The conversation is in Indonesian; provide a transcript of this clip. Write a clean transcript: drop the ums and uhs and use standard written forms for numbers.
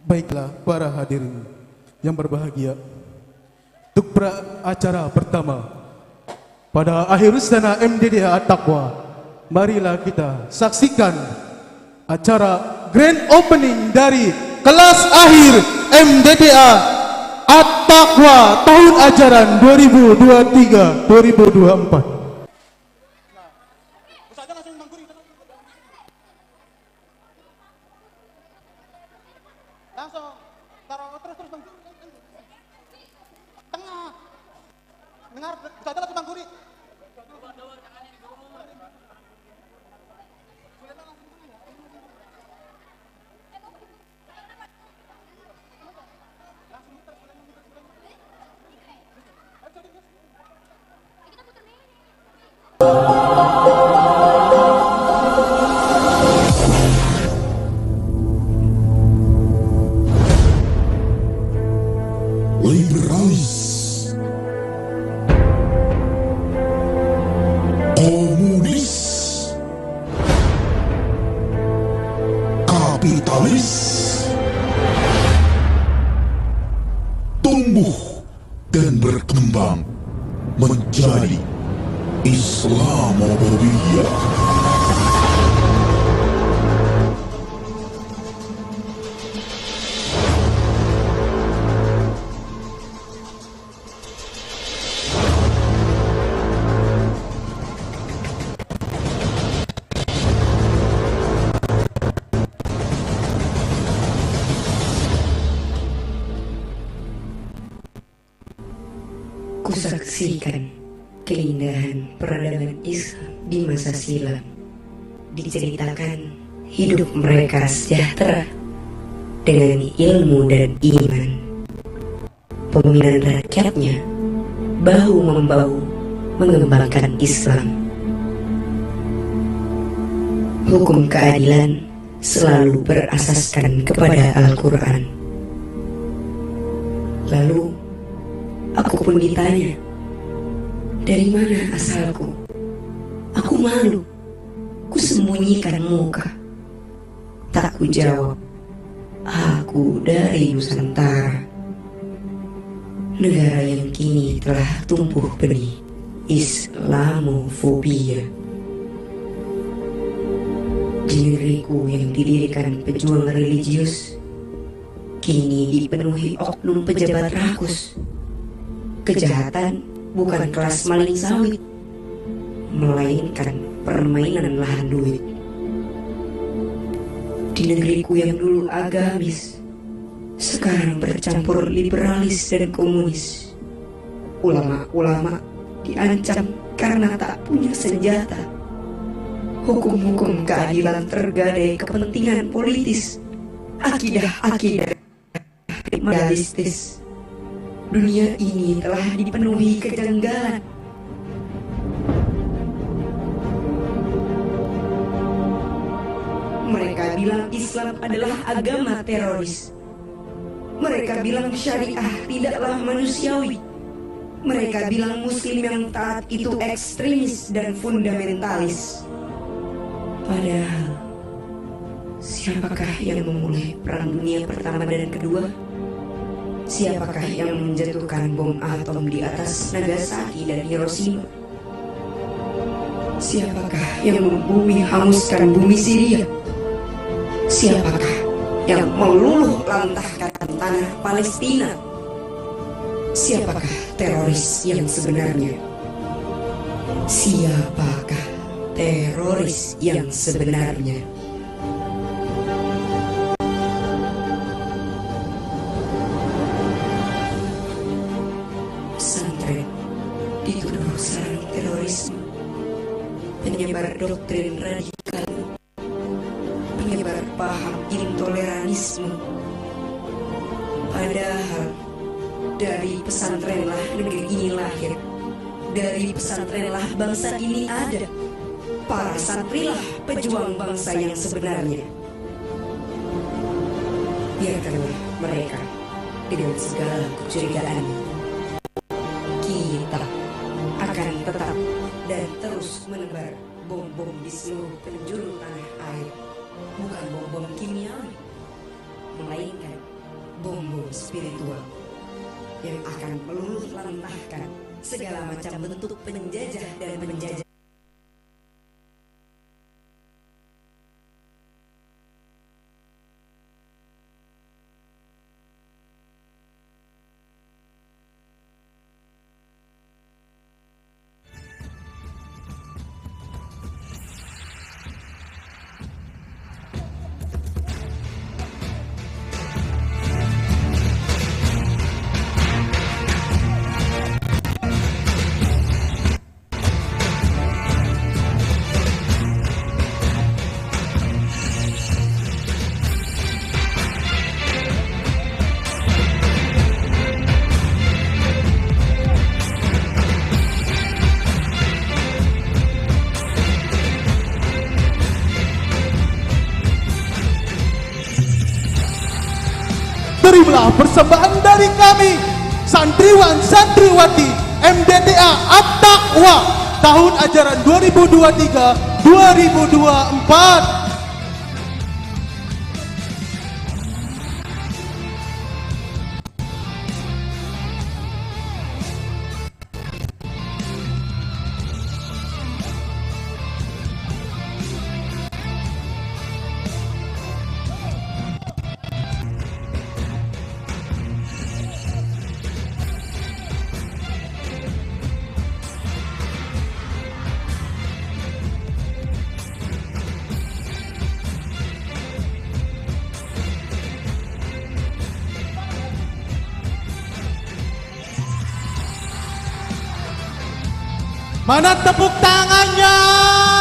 Baiklah para hadirin yang berbahagia, untuk acara pertama pada akhir sana MDDA At-Taqwa, marilah kita saksikan acara grand opening dari kelas akhir MDDA At-Taqwa tahun ajaran 2023-2024. Langsung taruh terus tengah. Dengar, bisa aja langsung Bang Guri. Liberalis, komunis, kapitalis, tumbuh dan berkembang menjadi Islamophobia. Kusaksikan keindahan peradaban Islam di masa silam. Diceritakan hidup mereka sejahtera dengan ilmu dan iman. Pemimpinan rakyatnya bahu-membahu mengembangkan Islam. Hukum keadilan selalu berasaskan kepada Al-Quran. Lalu aku pun ditanya, dari mana asalku? Aku malu, ku sembunyikan muka. Tak ku jawab, aku dari Nusantara, negara yang kini telah tumbuh benih Islamofobia. Di negeriku yang didirikan pejuang religius, kini dipenuhi oknum pejabat rakus. Kejahatan bukan kelas maling sawit, melainkan permainan lahan duit. Di negeriku yang dulu agamis, sekarang bercampur liberalis dan komunis. Ulama-ulama diancam karena tak punya senjata. Hukum-hukum keadilan tergadai kepentingan politis. Akidah-akidah materialistis. Dunia ini telah dipenuhi kejanggalan. Mereka bilang Islam adalah agama teroris. Mereka bilang syariah tidaklah manusiawi. Mereka bilang muslim yang taat itu ekstremis dan fundamentalis. Padahal, siapakah yang memulai perang dunia pertama dan kedua? Siapakah yang menjatuhkan bom atom di atas Nagasaki dan Hiroshima? Siapakah yang membumi hanguskan bumi Syria? Siapakah yang meluluh lantahkan tanah Palestina? Siapakah teroris yang sebenarnya? Siapakah teroris yang sebenarnya? Pesantren dituduh sarang terorisme, penyebar doktrin radikal, penyebar paham intoleranisme. Padahal dari pesantrenlah negeri ini lahir, dari pesantrenlah bangsa ini ada. Para santrilah pejuang bangsa yang sebenarnya. Biarkanlah mereka dengan segala kecurigaan. Kita akan tetap dan terus menebar bom-bom di seluruh penjuru tanah air. Bukan bom-bom kimiawi, melainkan Bongo spiritual yang akan meluluh lantahkan segala macam bentuk penjajah dan penjajah. Terimalah persembahan dari kami, santriwan santriwati MDTA At-Taqwa tahun ajaran 2023-2024. Mana tepuk tangannya?